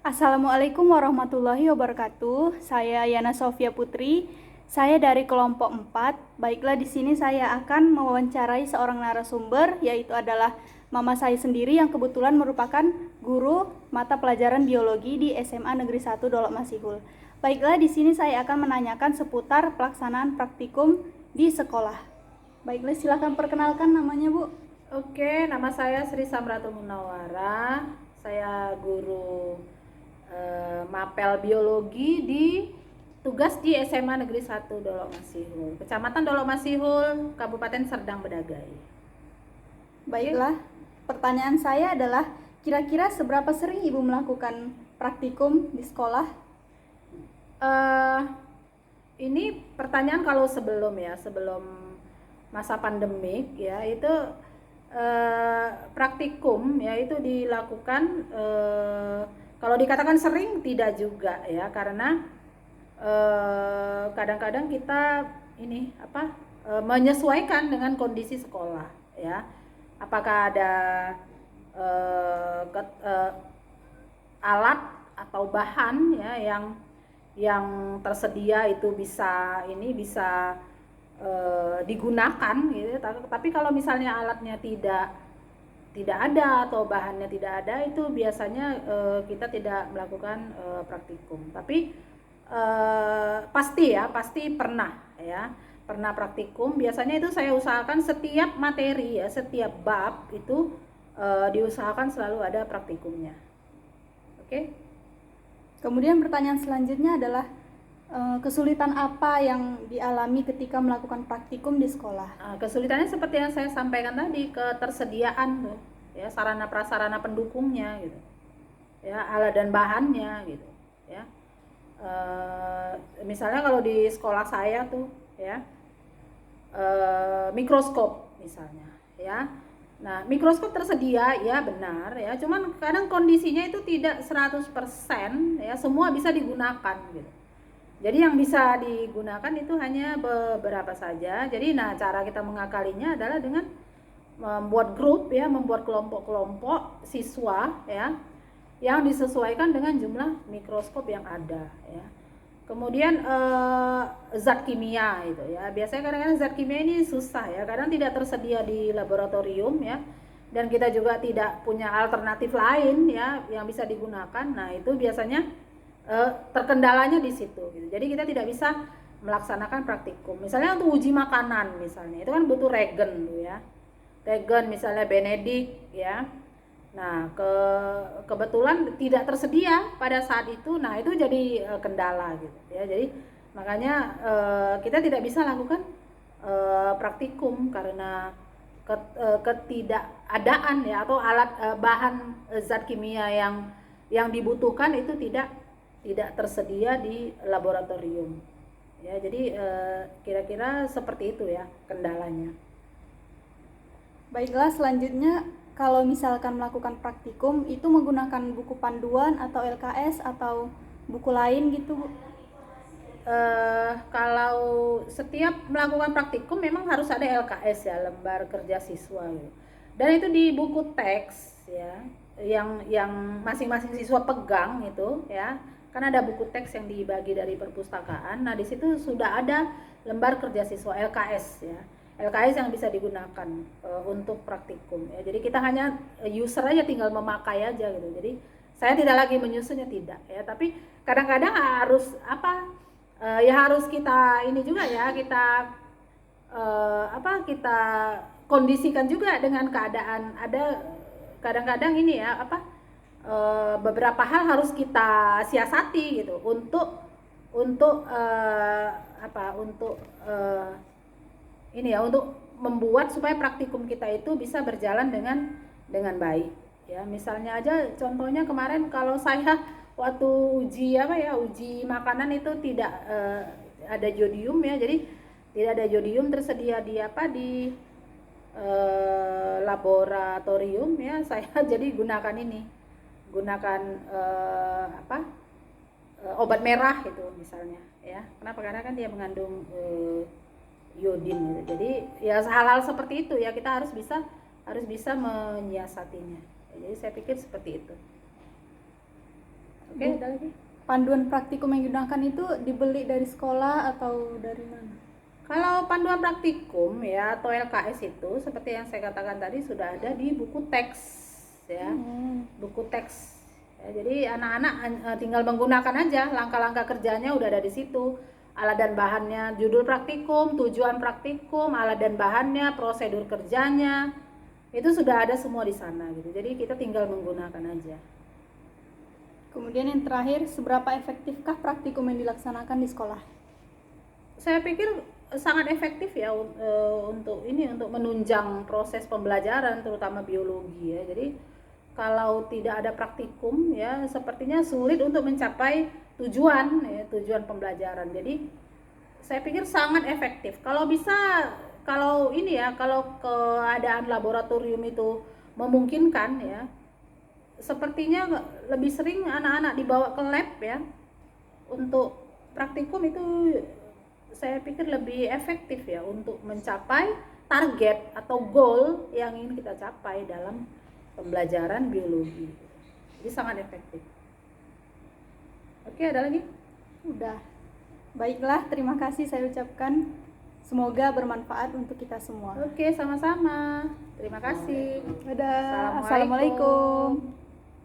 Assalamualaikum warahmatullahi wabarakatuh. Saya Yana Sofia Putri. Saya dari kelompok 4. Baiklah, di sini saya akan mewawancarai seorang narasumber, yaitu adalah mama saya sendiri yang kebetulan merupakan guru mata pelajaran biologi di SMA Negeri 1 Dolok Masihul. Baiklah, di sini saya akan menanyakan seputar pelaksanaan praktikum di sekolah. Baiklah, silakan perkenalkan namanya, Bu. Oke, nama saya Sri Samratu Munawara. Saya guru mapel biologi di tugas di SMA Negeri 1 Dolok Masihul, Kecamatan Dolok Masihul, Kabupaten Serdang Bedagai. Baiklah, pertanyaan saya adalah kira-kira seberapa sering Ibu melakukan praktikum di sekolah? Uh, ini pertanyaan kalau sebelum masa pandemik ya, itu praktikum ya itu dilakukan, kalau dikatakan sering tidak juga ya, karena kadang-kadang kita menyesuaikan dengan kondisi sekolah ya. Apakah ada alat atau bahan ya yang tersedia itu bisa digunakan gitu. Tapi kalau misalnya alatnya tidak ada atau bahannya tidak ada, itu biasanya kita tidak melakukan praktikum. Tapi pasti pernah praktikum. Biasanya itu saya usahakan setiap materi ya, setiap bab itu diusahakan selalu ada praktikumnya. Oke? Kemudian pertanyaan selanjutnya adalah kesulitan apa yang dialami ketika melakukan praktikum di sekolah? Kesulitannya seperti yang saya sampaikan tadi, ketersediaan tuh ya, sarana prasarana pendukungnya gitu ya, alat dan bahannya gitu ya. Misalnya kalau di sekolah saya tuh ya, mikroskop misalnya ya. Nah, mikroskop tersedia ya, benar ya, cuman kadang kondisinya itu tidak 100% ya, semua bisa digunakan gitu. Jadi yang bisa digunakan itu hanya beberapa saja. Jadi cara kita mengakalinya adalah dengan membuat grup ya, membuat kelompok-kelompok siswa ya, yang disesuaikan dengan jumlah mikroskop yang ada ya. Kemudian zat kimia itu ya. Biasanya kadang-kadang zat kimia ini susah ya, kadang tidak tersedia di laboratorium ya. Dan kita juga tidak punya alternatif lain ya yang bisa digunakan. Nah, itu biasanya terkendalanya di situ gitu. Jadi kita tidak bisa melaksanakan praktikum. Misalnya untuk uji makanan misalnya, itu kan butuh regen tuh ya. Regen misalnya Benedict ya. Nah, kebetulan tidak tersedia pada saat itu. Nah, itu jadi kendala gitu ya. Jadi makanya kita tidak bisa lakukan praktikum karena ketidakadaan ya, atau alat bahan zat kimia yang dibutuhkan itu tidak tersedia di laboratorium ya. Jadi kira-kira seperti itu ya kendalanya. Baiklah, selanjutnya kalau misalkan melakukan praktikum itu menggunakan buku panduan atau LKS atau buku lain gitu, Bu? Kalau setiap melakukan praktikum memang harus ada LKS ya, lembar kerja siswa gitu. Dan itu di buku teks ya, yang masing-masing siswa pegang itu ya. Kan ada buku teks yang dibagi dari perpustakaan. Nah, di situ sudah ada lembar kerja siswa LKS ya. LKS yang bisa digunakan untuk praktikum ya. Jadi kita hanya user aja, tinggal memakai aja gitu. Jadi saya tidak lagi menyusunnya, tidak ya. Tapi kadang-kadang harus ya harus kita ini juga ya, kita kondisikan juga dengan keadaan. Ada kadang-kadang ini ya beberapa hal harus kita siasati gitu untuk untuk membuat supaya praktikum kita itu bisa berjalan dengan baik ya. Misalnya aja contohnya kemarin kalau saya waktu uji makanan itu tidak ada jodium ya. Jadi tidak ada jodium tersedia di laboratorium ya. Saya jadi gunakan obat merah itu misalnya ya. Kenapa? Karena kan dia mengandung iodin gitu. Jadi ya hal-hal seperti itu ya, kita harus bisa menyiasatinya. Jadi saya pikir seperti itu. Oke, ada lagi. Panduan praktikum yang digunakan itu dibeli dari sekolah atau dari mana? Kalau panduan praktikum ya atau LKS itu seperti yang saya katakan tadi sudah ada di buku teks ya. Buku teks. Ya, jadi anak-anak tinggal menggunakan aja, langkah-langkah kerjanya udah ada di situ. Alat dan bahannya, judul praktikum, tujuan praktikum, alat dan bahannya, prosedur kerjanya. Itu sudah ada semua di sana gitu. Jadi kita tinggal menggunakan aja. Kemudian yang terakhir, seberapa efektifkah praktikum yang dilaksanakan di sekolah? Saya pikir sangat efektif ya untuk menunjang proses pembelajaran terutama biologi ya. Jadi kalau tidak ada praktikum ya sepertinya sulit untuk mencapai tujuan pembelajaran. Jadi saya pikir sangat efektif. Kalau keadaan laboratorium itu memungkinkan ya, sepertinya lebih sering anak-anak dibawa ke lab ya untuk praktikum itu. Saya pikir lebih efektif ya untuk mencapai target atau goal yang ingin kita capai dalam pembelajaran biologi. Jadi sangat efektif. Oke, ada lagi? Udah. Baiklah, terima kasih saya ucapkan. Semoga bermanfaat untuk kita semua. Oke, sama-sama. Terima kasih. Dadah. Assalamualaikum.